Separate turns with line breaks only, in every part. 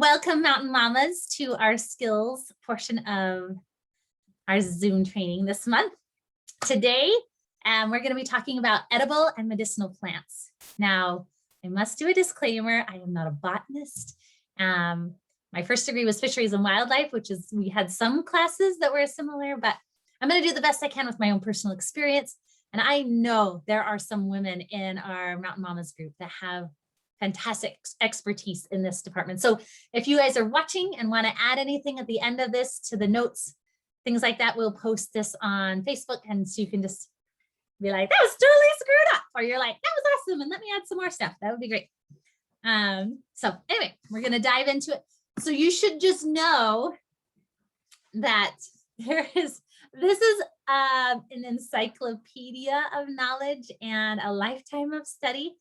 Welcome, Mountain Mamas, to our skills portion of our Zoom training this month. Today, we're going to be talking about edible and medicinal plants. Now, I must do a disclaimer. I am not a botanist. My first degree was fisheries and wildlife, which is, we had some classes that were similar, but I'm going to do the best I can with my own personal experience. And I know there are some women in our Mountain Mamas group that have fantastic expertise in this department. So if you guys are watching and want to add anything at the end of this to the notes, things like that, we'll post this on Facebook. And so you can just be like, that was totally screwed up. Or you're like, that was awesome. And let me add some more stuff. That would be great. So anyway, we're going to dive into it. So you should just know that this is an encyclopedia of knowledge and a lifetime of study.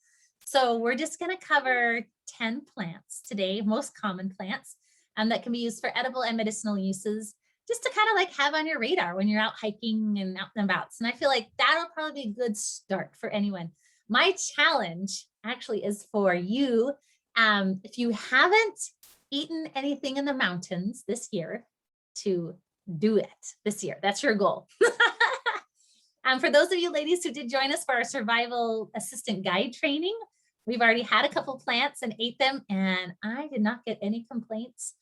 So we're just going to cover 10 plants today, most common plants, that can be used for edible and medicinal uses, just to kind of like have on your radar when you're out hiking and out and about. And I feel like that'll probably be a good start for anyone. My challenge actually is for you. If you haven't eaten anything in the mountains this year, to do it this year. That's your goal. For those of you ladies who did join us for our survival assistant guide training, we've already had a couple plants and ate them, and I did not get any complaints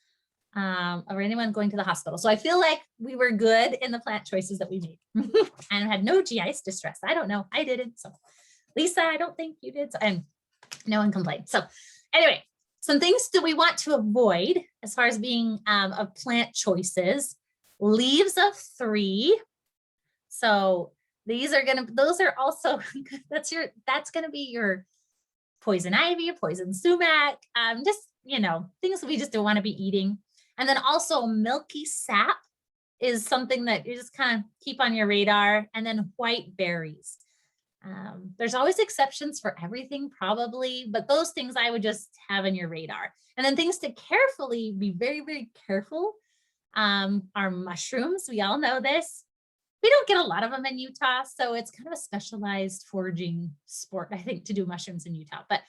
or anyone going to the hospital. So I feel like we were good in the plant choices that we made and had no GI distress. I don't know. I didn't. So Lisa, I don't think you did. So, and no one complained. So anyway, some things that we want to avoid as far as being of plant choices: leaves of 3. So these are those are also, that's going to be your poison ivy, poison sumac, just, things we just don't want to be eating. And then also milky sap is something that you just kind of keep on your radar. And then white berries. There's always exceptions for everything probably, but those things I would just have in your radar. And then things to carefully be very, very careful are mushrooms. We all know this. We don't get a lot of them in Utah, so it's kind of a specialized foraging sport, I think, to do mushrooms in Utah. But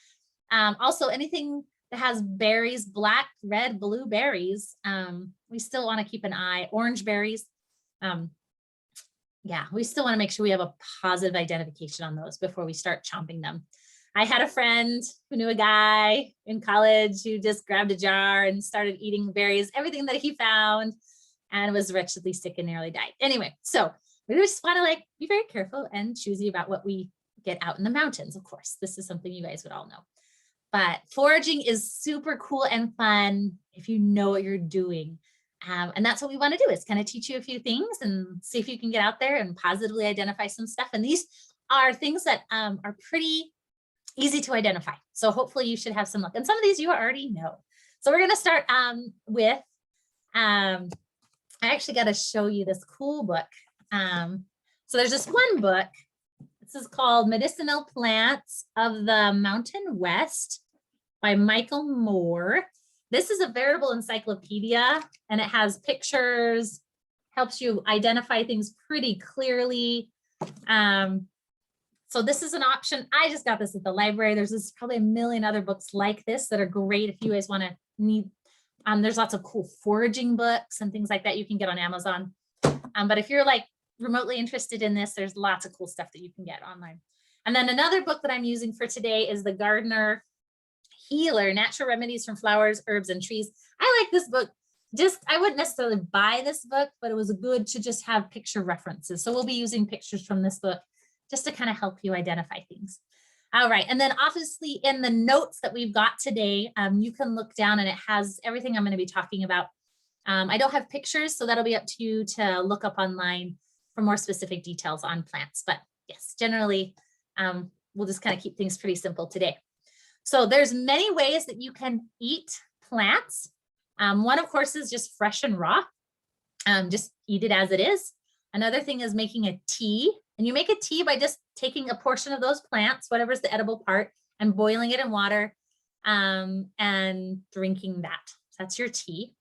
also anything that has berries, black, red, blue berries, we still want to keep an eye. Orange berries. Yeah, we still want to make sure we have a positive identification on those before we start chomping them. I had a friend who knew a guy in college who just grabbed a jar and started eating berries, everything that he found, and was wretchedly sick and nearly died. Anyway, so we just want to be very careful and choosy about what we get out in the mountains. Of course, this is something you guys would all know. But foraging is super cool and fun if you know what you're doing. And that's what we want to do, is kind of teach you a few things and see if you can get out there and positively identify some stuff. And these are things that are pretty easy to identify. So hopefully you should have some luck. And some of these you already know. So we're going to start with, I actually got to show you this cool book. So there's this one book. This is called Medicinal Plants of the Mountain West by Michael Moore. This is a veritable encyclopedia, and it has pictures, helps you identify things pretty clearly. So this is an option. I just got this at the library. There's probably a million other books like this that are great if you guys want to need. There's lots of cool foraging books and things like that you can get on Amazon. But if you're remotely interested in this, there's lots of cool stuff that you can get online. And then another book that I'm using for today is The Gardener Healer, Natural Remedies from Flowers, Herbs, and Trees. I like this book. I wouldn't necessarily buy this book, but it was good to just have picture references. So we'll be using pictures from this book just to kind of help you identify things. All right, and then obviously in the notes that we've got today, you can look down and it has everything I'm going to be talking about. I don't have pictures, so that'll be up to you to look up online for more specific details on plants. But yes, generally, we'll just kind of keep things pretty simple today. So there's many ways that you can eat plants. One, of course, is just fresh and raw. Just eat it as it is. Another thing is making a tea. And you make a tea by just taking a portion of those plants, whatever's the edible part, and boiling it in water and drinking that. So that's your tea.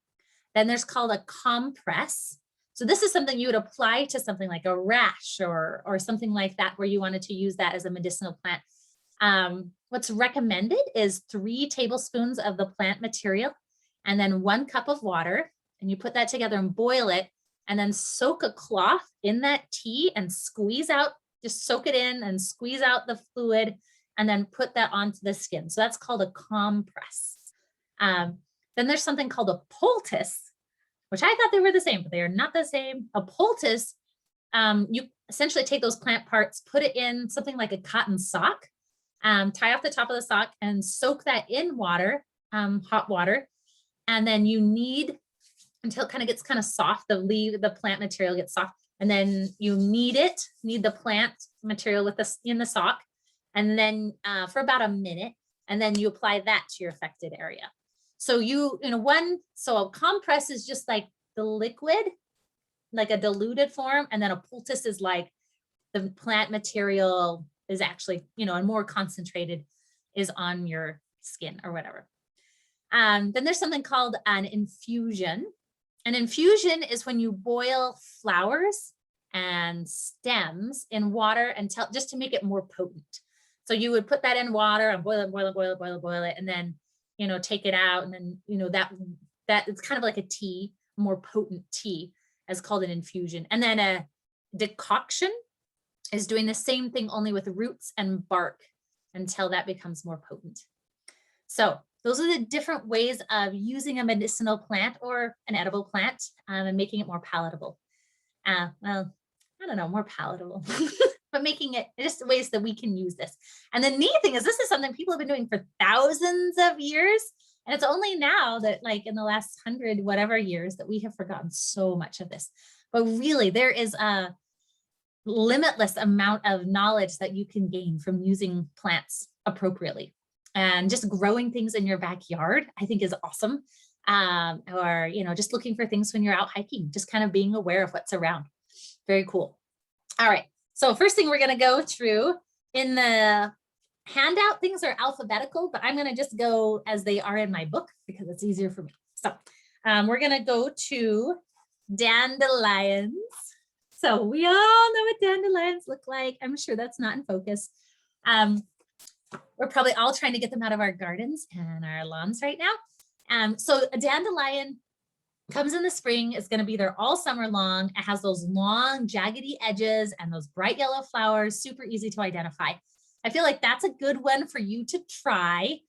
Then there's called a compress. So this is something you would apply to something like a rash or something like that, where you wanted to use that as a medicinal plant. What's recommended is 3 tablespoons of the plant material and then 1 cup of water, and you put that together and boil it, and then soak a cloth in that tea and squeeze out, just soak it in and squeeze out the fluid, and then put that onto the skin. So that's called a compress. Then there's something called a poultice, which I thought they were the same, but they are not the same. A poultice, you essentially take those plant parts, put it in something like a cotton sock, tie off the top of the sock and soak that in water, hot water. And then you knead until it kind of gets kind of soft, the plant material gets soft. And then you knead the plant material with in the sock. And then for about a minute, and then you apply that to your affected area. So so a compress is just like the liquid, like a diluted form. And then a poultice is like the plant material is actually, and more concentrated is on your skin or whatever. Then there's something called an infusion. An infusion is when you boil flowers and stems in water just to make it more potent. So you would put that in water and boil it, and then, take it out. And then, that it's kind of like a tea, more potent tea, is called an infusion. And then a decoction is doing the same thing, only with roots and bark, until that becomes more potent. So those are the different ways of using a medicinal plant or an edible plant and making it more palatable. Well, I don't know, more palatable, but making it just ways that we can use this. And the neat thing is this is something people have been doing for thousands of years. And it's only now that, like, in the last 100 whatever years, that we have forgotten so much of this. But really, there is a limitless amount of knowledge that you can gain from using plants appropriately. And just growing things in your backyard, I think, is awesome. Or, just looking for things when you're out hiking, just kind of being aware of what's around. Very cool. All right. So first thing we're going to go through in the handout, things are alphabetical, but I'm going to just go as they are in my book because it's easier for me. So we're going to go to dandelions. So we all know what dandelions look like. I'm sure that's not in focus. We're probably all trying to get them out of our gardens and our lawns right now. So a dandelion comes in the spring. It's going to be there all summer long. It has those long jaggedy edges and those bright yellow flowers, super easy to identify. I feel like that's a good one for you to try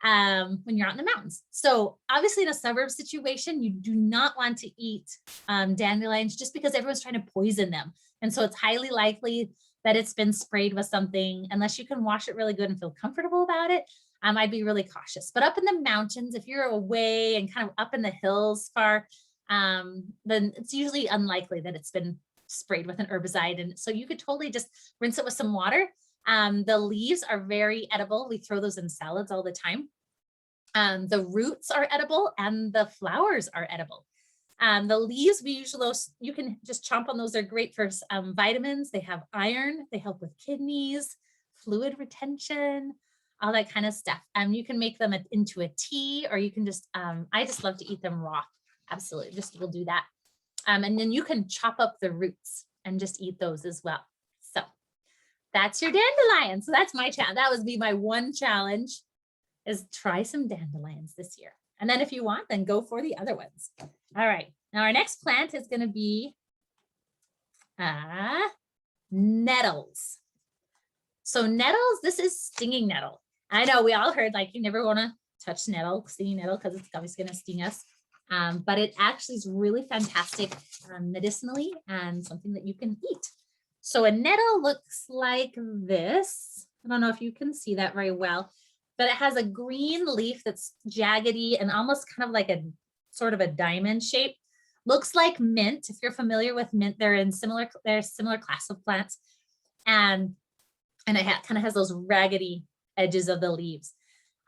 when you're out in the mountains. So obviously in a suburb situation, you do not want to eat dandelions just because everyone's trying to poison them. And so it's highly likely that it's been sprayed with something. Unless you can wash it really good and feel comfortable about it, I'd be really cautious. But up in the mountains, if you're away and kind of up in the hills far, then it's usually unlikely that it's been sprayed with an herbicide. And so you could totally just rinse it with some water. The leaves are very edible. We throw those in salads all the time. The roots are edible and the flowers are edible. The leaves, you can just chomp on those. They're great for vitamins. They have iron. They help with kidneys, fluid retention, all that kind of stuff. You can make them into a tea, or you can just, I just love to eat them raw. Absolutely. We'll do that. And then you can chop up the roots and just eat those as well. So that's your dandelion. So that's my challenge. That would be my one challenge, is try some dandelions this year. And then if you want, then go for the other ones. All right. Now our next plant is going to be nettles. So nettles, this is stinging nettle. I know we all heard, like, you never want to touch stinging nettle, because it's obviously going to sting us. But it actually is really fantastic medicinally and something that you can eat. So a nettle looks like this. I don't know if you can see that very well, but it has a green leaf that's jaggedy and almost kind of like a sort of a diamond shape. Looks like mint. If you're familiar with mint, they're a similar class of plants. And it kind of has those raggedy edges of the leaves.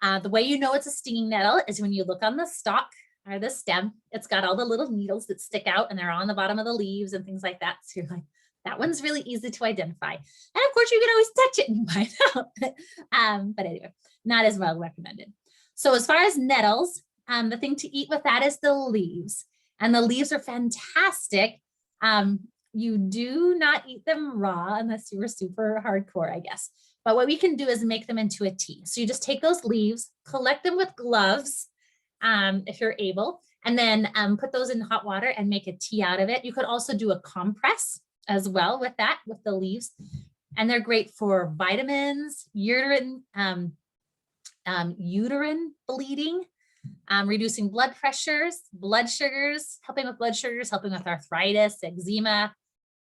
The way you know it's a stinging nettle is when you look on the stalk or the stem. It's got all the little needles that stick out, and they're on the bottom of the leaves and things like that. So you're like, that one's really easy to identify. And of course, you can always touch it and you find out. But anyway, not as well recommended. So as far as nettles, the thing to eat with that is the leaves. And the leaves are fantastic. You do not eat them raw unless you were super hardcore, I guess. But what we can do is make them into a tea. So you just take those leaves, collect them with gloves, if you're able, and then put those in hot water and make a tea out of it. You could also do a compress as well with that, with the leaves. And they're great for vitamins, uterine bleeding, reducing blood pressures, blood sugars, helping with blood sugars, helping with arthritis, eczema.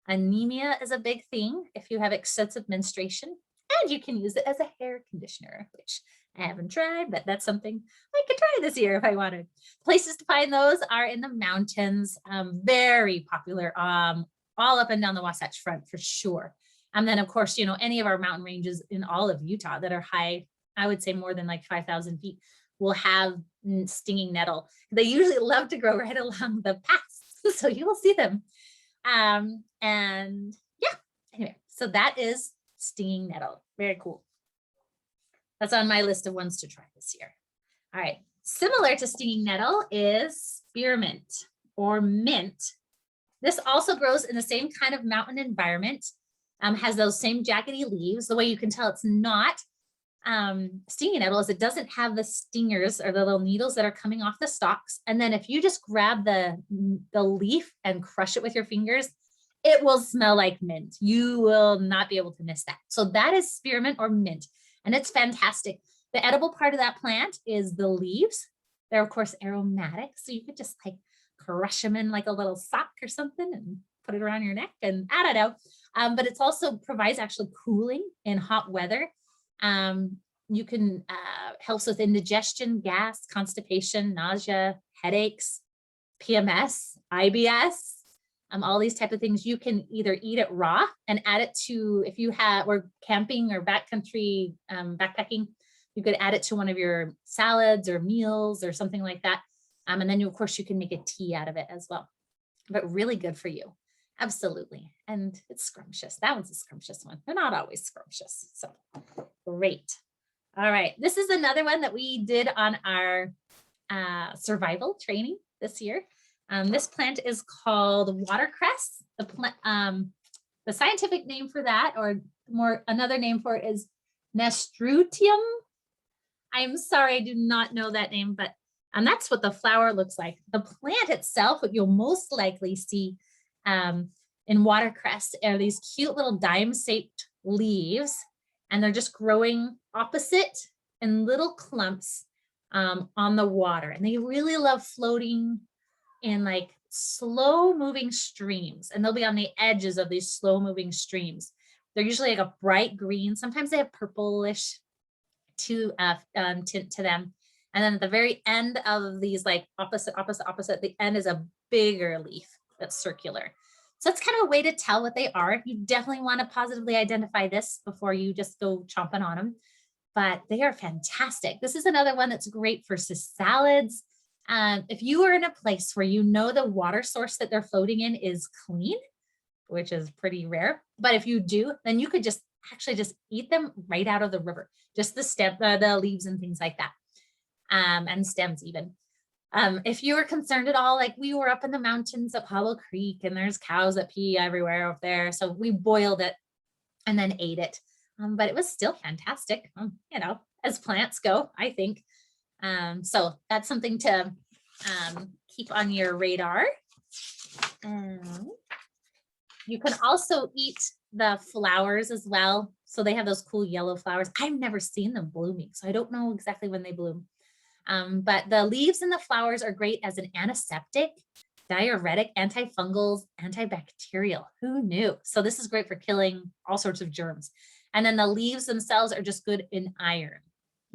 Anemia is a big thing if you have excessive menstruation. And you can use it as a hair conditioner, which I haven't tried, but that's something I could try this year if I wanted. Places to find those are in the mountains, very popular, all up and down the Wasatch Front for sure. And then of course, you know, any of our mountain ranges in all of Utah that are high, I would say more than like 5,000 feet, will have stinging nettle. They usually love to grow right along the paths, so you will see them. And yeah, anyway, so that is stinging nettle. Very cool. That's on my list of ones to try this year. All right, similar to stinging nettle is spearmint or mint. This also grows in the same kind of mountain environment, has those same jaggedy leaves. The way you can tell it's not stinging nettle is it doesn't have the stingers or the little needles that are coming off the stalks. And then if you just grab the leaf and crush it with your fingers, it will smell like mint. You will not be able to miss that. So that is spearmint or mint, and it's fantastic. The edible part of that plant is the leaves. They're of course aromatic, so you could just like crush them in like a little sock or something and put it around your neck, and I don't know. But it's also provides actually cooling in hot weather. You can helps with indigestion, gas, constipation, nausea, headaches, PMS, IBS, all these type of things. You can either eat it raw and add it to, if you were camping or backcountry backpacking, you could add it to one of your salads or meals or something like that. And then of course you can make a tea out of it as well, but really good for you. Absolutely. And it's scrumptious. That one's a scrumptious one. They're not always scrumptious. So great. All right. This is another one that we did on our survival training this year. This plant is called watercress. The scientific name for that, or more another name for it, is Nasturtium. I'm sorry, I do not know that name, but that's what the flower looks like. The plant itself, what you'll most likely see in watercress are these cute little dime-shaped leaves, and they're just growing opposite in little clumps on the water. And they really love floating in like slow moving streams, and they'll be on the edges of these slow moving streams. They're usually like a bright green. Sometimes they have purplish tint to them. And then at the very end of these like opposite, the end is a bigger leaf that's circular. So that's kind of a way to tell what they are. You definitely want to positively identify this before you just go chomping on them, but they are fantastic. This is another one that's great for salads. If you are in a place where you know the water source that they're floating in is clean, which is pretty rare, but if you do, then you could just actually just eat them right out of the river, just the stem, the leaves and things like that, and stems even. If you were concerned at all, like we were up in the mountains at Hollow Creek and there's cows that pee everywhere up there. So we boiled it and then ate it. But it was still fantastic, you know, as plants go, I think. So that's something to keep on your radar. You can also eat the flowers as well. So they have those cool yellow flowers. I've never seen them blooming, so I don't know exactly when they bloom. But the leaves and the flowers are great as an antiseptic, diuretic, antifungals, antibacterial. Who knew? So this is great for killing all sorts of germs. And then the leaves themselves are just good in iron,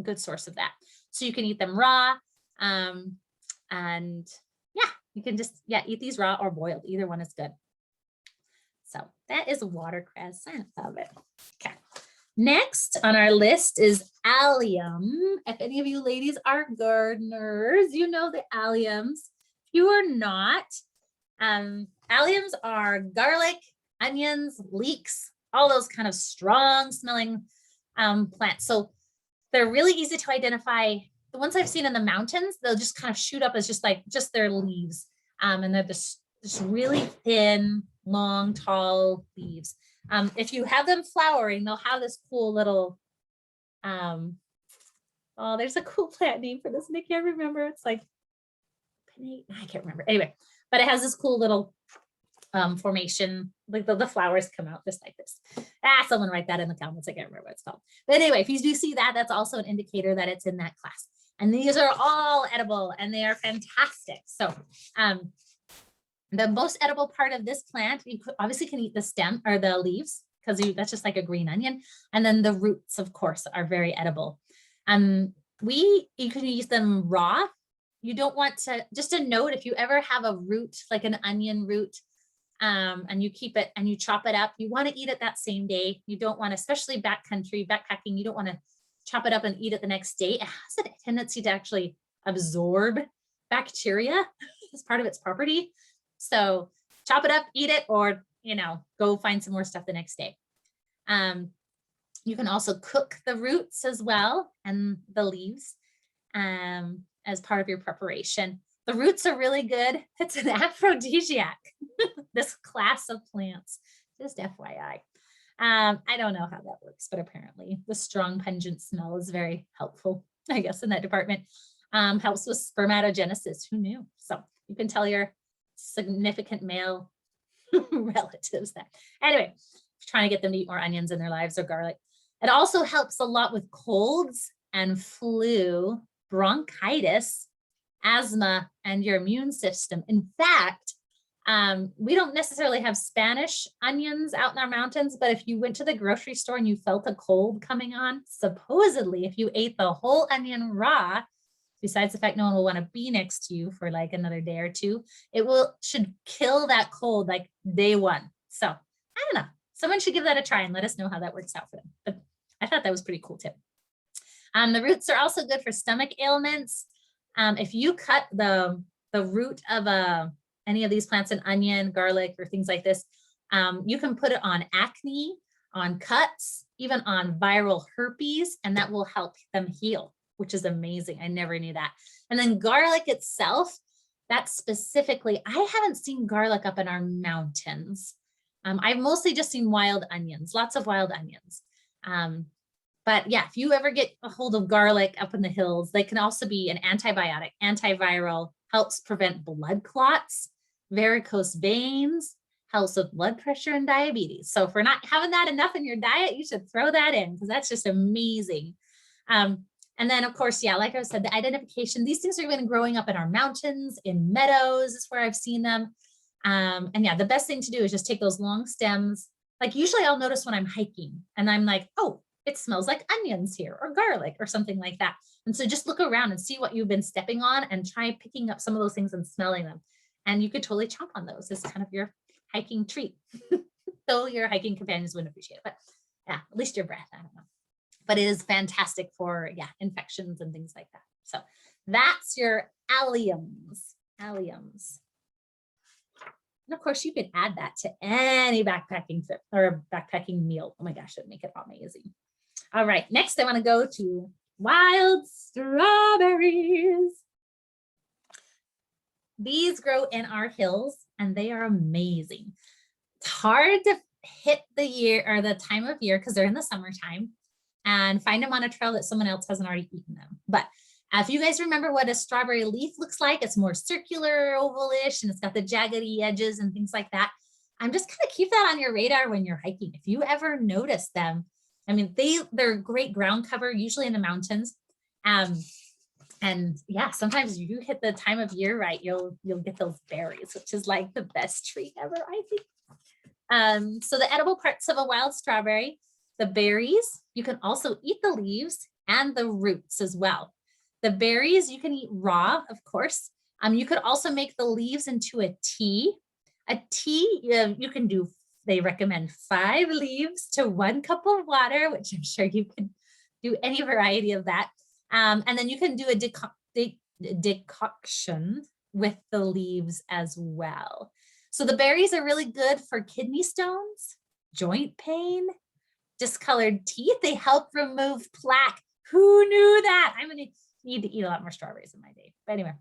good source of that. So you can eat them raw. And yeah, you can just, eat these raw or boiled. Either one is good. So that is watercress. I love it. Okay. Next on our list is allium. If any of you ladies are gardeners, you know the alliums. If you are not, alliums are garlic, onions, leeks, all those kind of strong smelling plants. So they're really easy to identify. The ones I've seen in the mountains, they'll just kind of shoot up as just their leaves. And they're just really thin, long, tall leaves. If you have them flowering, they'll have this cool little, oh, there's a cool plant name for this, and I can't remember. It's like pinnate, I can't remember. Anyway, but it has this cool little formation, like the flowers come out just like this. Someone write that in the comments. I can't remember what it's called. But anyway, if you do see that, that's also an indicator that it's in that class. And these are all edible and they are fantastic. So the most edible part of this plant, you obviously can eat the stem or the leaves because that's just like a green onion. And then the roots, of course, are very edible. You can use them raw. You don't want to, just a note, if you ever have a root, like an onion root, and you keep it and you chop it up, you want to eat it that same day. You don't want to, especially backcountry, backpacking, you don't want to chop it up and eat it the next day. It has a tendency to actually absorb bacteria as part of its property. So chop it up, eat it, or, go find some more stuff the next day. You can also cook the roots as well and the leaves as part of your preparation. The roots are really good. It's an aphrodisiac, this class of plants, just FYI. I don't know how that works, but apparently the strong pungent smell is very helpful, I guess, in that department. Helps with spermatogenesis. Who knew? So you can tell your significant male relatives that. Anyway, trying to get them to eat more onions in their lives or garlic. It also helps a lot with colds and flu, bronchitis, asthma, and your immune system. In fact, we don't necessarily have Spanish onions out in our mountains, but if you went to the grocery store and you felt a cold coming on, supposedly if you ate the whole onion raw, besides the fact no one will want to be next to you for like another day or two, should kill that cold like day one. So I don't know. Someone should give that a try and let us know how that works out for them. But I thought that was a pretty cool tip. The roots are also good for stomach ailments. If you cut the root of any of these plants, an onion, garlic, or things like this, you can put it on acne, on cuts, even on viral herpes, and that will help them heal, which is amazing. I never knew that. And then garlic itself, that specifically, I haven't seen garlic up in our mountains. I've mostly just seen wild onions, lots of wild onions. But yeah, if you ever get a hold of garlic up in the hills, they can also be an antibiotic, antiviral, helps prevent blood clots, varicose veins, helps with blood pressure and diabetes. So if we're not having that enough in your diet, you should throw that in because that's just amazing. And then of course, yeah, like I said, the identification, these things are even growing up in our mountains, in meadows is where I've seen them. And yeah, the best thing to do is just take those long stems. Like usually I'll notice when I'm hiking and I'm like, oh, it smells like onions here or garlic or something like that. And so just look around and see what you've been stepping on and try picking up some of those things and smelling them. And you could totally chomp on those as kind of your hiking treat. Though your hiking companions wouldn't appreciate it, but yeah, at least your breath, I don't know. But it is fantastic for, yeah, infections and things like that. So that's your alliums. Alliums. And of course, you could add that to any backpacking trip or backpacking meal. Oh my gosh, it would make it amazing. All right, next I want to go to wild strawberries. These grow in our hills and they are amazing. It's hard to hit the year or the time of year because they're in the summertime and find them on a trail that someone else hasn't already eaten them. But if you guys remember what a strawberry leaf looks like, it's more circular, ovalish, and it's got the jaggedy edges and things like that. I'm just kind of keep that on your radar when you're hiking. If you ever notice them, I mean, they're great ground cover, usually in the mountains. And yeah, sometimes if you hit the time of year right, you'll get those berries, which is like the best treat ever, I think. So the edible parts of a wild strawberry, the berries, you can also eat the leaves and the roots as well. The berries you can eat raw, of course. You could also make the leaves into a tea. A tea, you can do, they recommend 5 leaves to 1 cup of water, which I'm sure you could do any variety of that. And then you can do a decoction with the leaves as well. So the berries are really good for kidney stones, joint pain, discolored teeth. They help remove plaque. Who knew that? I'm going to need to eat a lot more strawberries in my day. But anyway,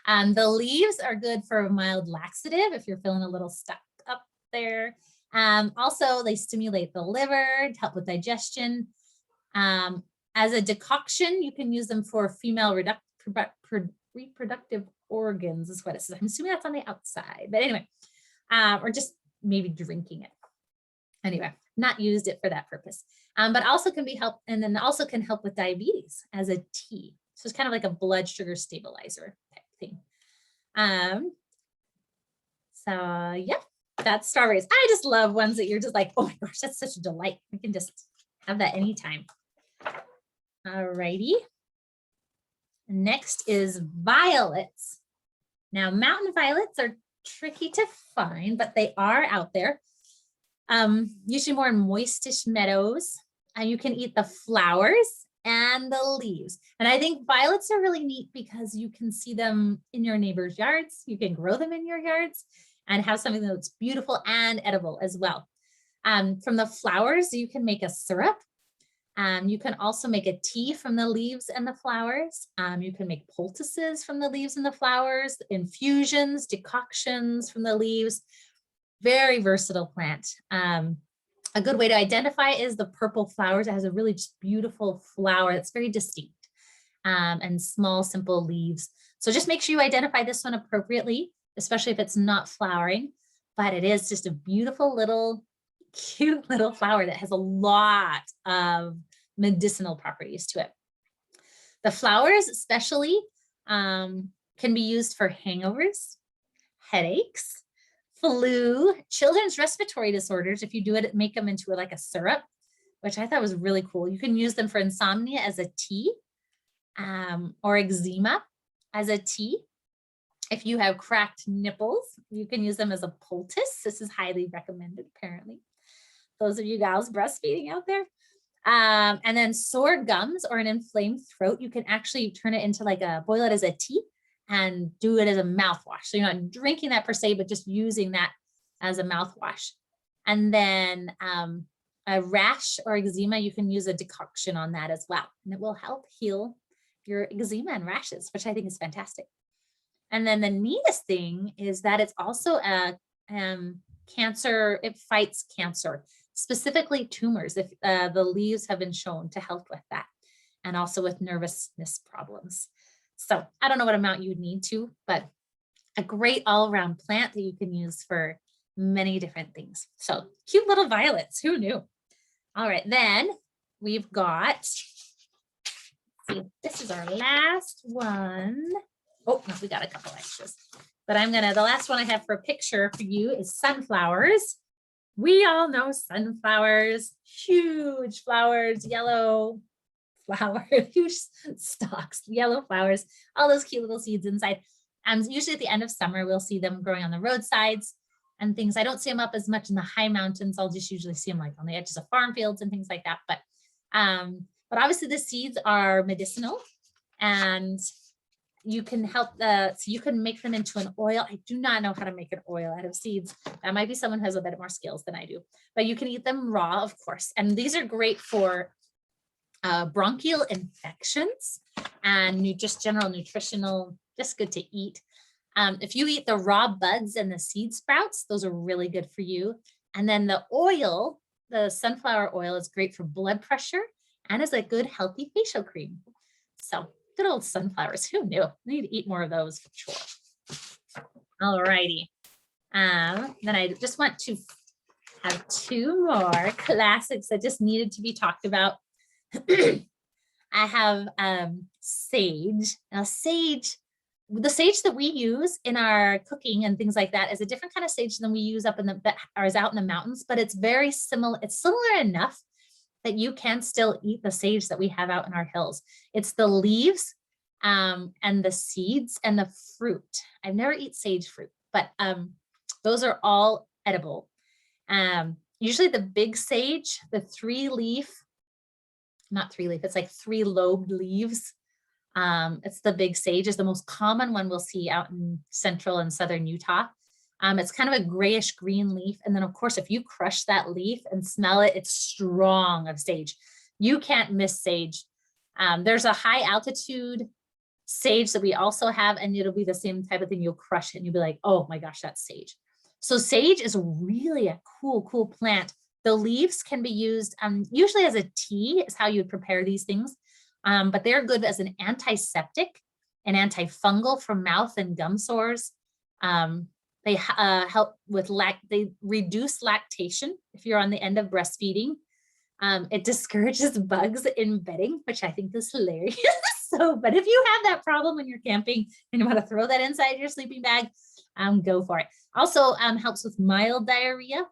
the leaves are good for a mild laxative if you're feeling a little stuck up there. Also, they stimulate the liver to help with digestion. As a decoction, you can use them for female reproductive organs is what it says. I'm assuming that's on the outside, but anyway, or just maybe drinking it. Anyway, not used it for that purpose, but also can be help, and then also can help with diabetes as a tea. So it's kind of like a blood sugar stabilizer type thing. So yeah, that's strawberries. I just love ones that you're just like, oh my gosh, that's such a delight. We can just have that anytime. All righty. Next is violets. Now, mountain violets are tricky to find, but they are out there. Usually more in moistish meadows. You can eat the flowers and the leaves. And I think violets are really neat because you can see them in your neighbor's yards. You can grow them in your yards and have something that's beautiful and edible as well. From the flowers, you can make a syrup. You can also make a tea from the leaves and the flowers. You can make poultices from the leaves and the flowers, infusions, decoctions from the leaves. Very versatile plant. A good way to identify is the purple flowers. It has a really just beautiful flower that's very distinct, and small, simple leaves. So just make sure you identify this one appropriately, especially if it's not flowering, but it is just a beautiful little, cute little flower that has a lot of medicinal properties to it. The flowers especially can be used for hangovers, headaches, flu, children's respiratory disorders. If you do it, make them into like a syrup, which I thought was really cool. You can use them for insomnia as a tea, or eczema as a tea. If you have cracked nipples, you can use them as a poultice. This is highly recommended, apparently. Those of you gals breastfeeding out there. And then sore gums or an inflamed throat, you can actually turn it into like boil it as a tea and do it as a mouthwash. So you're not drinking that per se, but just using that as a mouthwash. And then a rash or eczema, you can use a decoction on that as well. And it will help heal your eczema and rashes, which I think is fantastic. And then the neatest thing is that it's also a cancer, it fights cancer, specifically tumors, if the leaves have been shown to help with that, and also with nervousness problems. So I don't know what amount you would need to, but a great all-around plant that you can use for many different things. So cute little violets, who knew? All right, then we've got, see, this is our last one. Oh, no, we got a couple extras, but the last one I have for a picture for you is sunflowers. We all know sunflowers, huge flowers, yellow flower, huge stalks, yellow flowers, all those cute little seeds inside. Usually at the end of summer, we'll see them growing on the roadsides and things. I don't see them up as much in the high mountains. I'll just usually see them like on the edges of farm fields and things like that. But obviously the seeds are medicinal, and you can help so you can make them into an oil. I do not know how to make an oil out of seeds. That might be someone who has a bit more skills than I do, but you can eat them raw, of course. And these are great for bronchial infections and just general nutritional, just good to eat. If you eat the raw buds and the seed sprouts, those are really good for you. And then the oil, the sunflower oil, is great for blood pressure and is a good healthy facial cream. So good old sunflowers, who knew? I need to eat more of those for sure. All righty. Then I just want to have two more classics that just needed to be talked about. I have sage. Now sage, the sage that we use in our cooking and things like that is a different kind of sage than we use up in or is out in the mountains, but it's very similar. It's similar enough that you can still eat the sage that we have out in our hills. It's the leaves and the seeds and the fruit. I've never eaten sage fruit, but those are all edible. Usually the big sage, the it's like 3-lobed leaves. It's the big sage is the most common one we'll see out in central and southern Utah. It's kind of a grayish green leaf. And then of course, if you crush that leaf and smell it, it's strong of sage. You can't miss sage. There's a high altitude sage that we also have, and it'll be the same type of thing. You'll crush it and you'll be like, oh my gosh, that's sage. So sage is really a cool plant. The leaves can be used usually as a tea is how you would prepare these things. But they're good as an antiseptic an antifungal for mouth and gum sores. They help with they reduce lactation if you're on the end of breastfeeding. It discourages bugs in bedding, which I think is hilarious. So, but if you have that problem when you're camping and you want to throw that inside your sleeping bag, go for it. Also helps with mild diarrhea,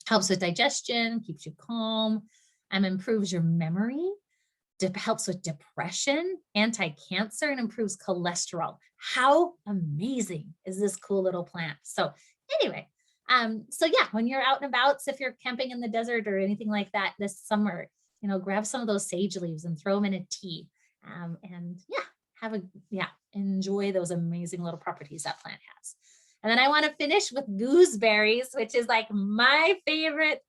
helps with digestion, keeps you calm, improves your memory, helps with depression, anti-cancer, and improves cholesterol. How amazing is this cool little plant? So anyway, so yeah, when you're out and about, so if you're camping in the desert or anything like that this summer, you know, grab some of those sage leaves and throw them in a tea. And yeah, enjoy those amazing little properties that plant has. And then I want to finish with gooseberries, which is like my favorite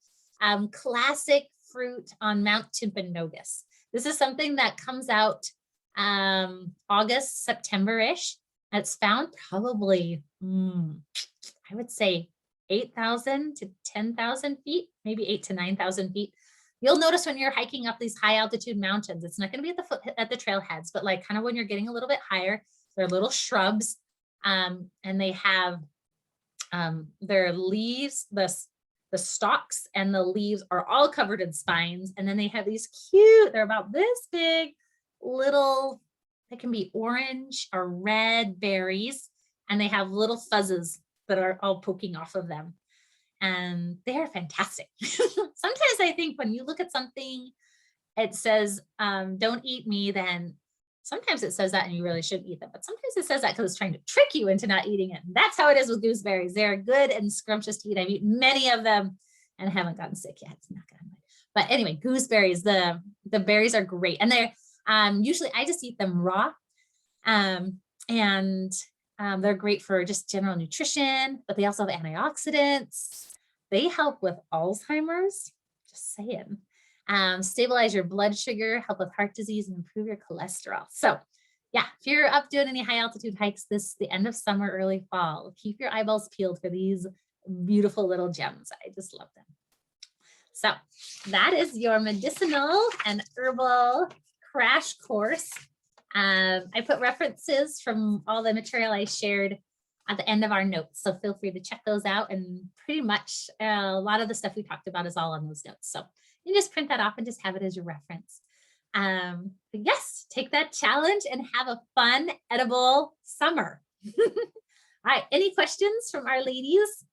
classic fruit on Mount Timpanogos. This is something that comes out August, September-ish. It's found probably, I would say 8,000 to 10,000 feet, maybe 8,000 to 9,000 feet. You'll notice when you're hiking up these high altitude mountains, it's not going to be at the trailheads, but like kind of when you're getting a little bit higher, they're little shrubs, and they have their leaves, the stalks and the leaves are all covered in spines. And then they have these cute, they're about this big, little, they can be orange or red berries. And they have little fuzzes that are all poking off of them. And they're fantastic. Sometimes I think when you look at something, it says, don't eat me, then sometimes it says that and you really shouldn't eat them. But sometimes it says that because it's trying to trick you into not eating it. And that's how it is with gooseberries. They're good and scrumptious to eat. I've eaten many of them and haven't gotten sick yet. It's not good. But anyway, gooseberries, the berries are great. And they're usually, I just eat them raw. They're great for just general nutrition, but they also have antioxidants. They help with Alzheimer's, just saying. Stabilize your blood sugar, help with heart disease, and improve your cholesterol. So yeah, if you're up doing any high altitude hikes the end of summer, early fall, keep your eyeballs peeled for these beautiful little gems. I just love them. So that is your medicinal and herbal crash course. I put references from all the material I shared at the end of our notes. So feel free to check those out. And pretty much a lot of the stuff we talked about is all on those notes. So you just print that off and just have it as your reference. But yes, take that challenge and have a fun, edible summer. All right, any questions from our ladies?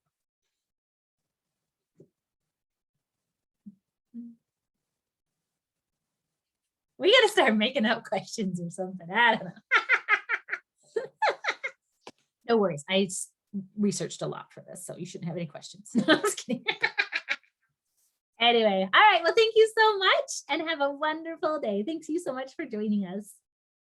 We got to start making up questions or something. I don't know. No worries. I researched a lot for this, so you shouldn't have any questions. No, I was kidding. Anyway, all right. Well, thank you so much and have a wonderful day. Thanks you so much for joining us.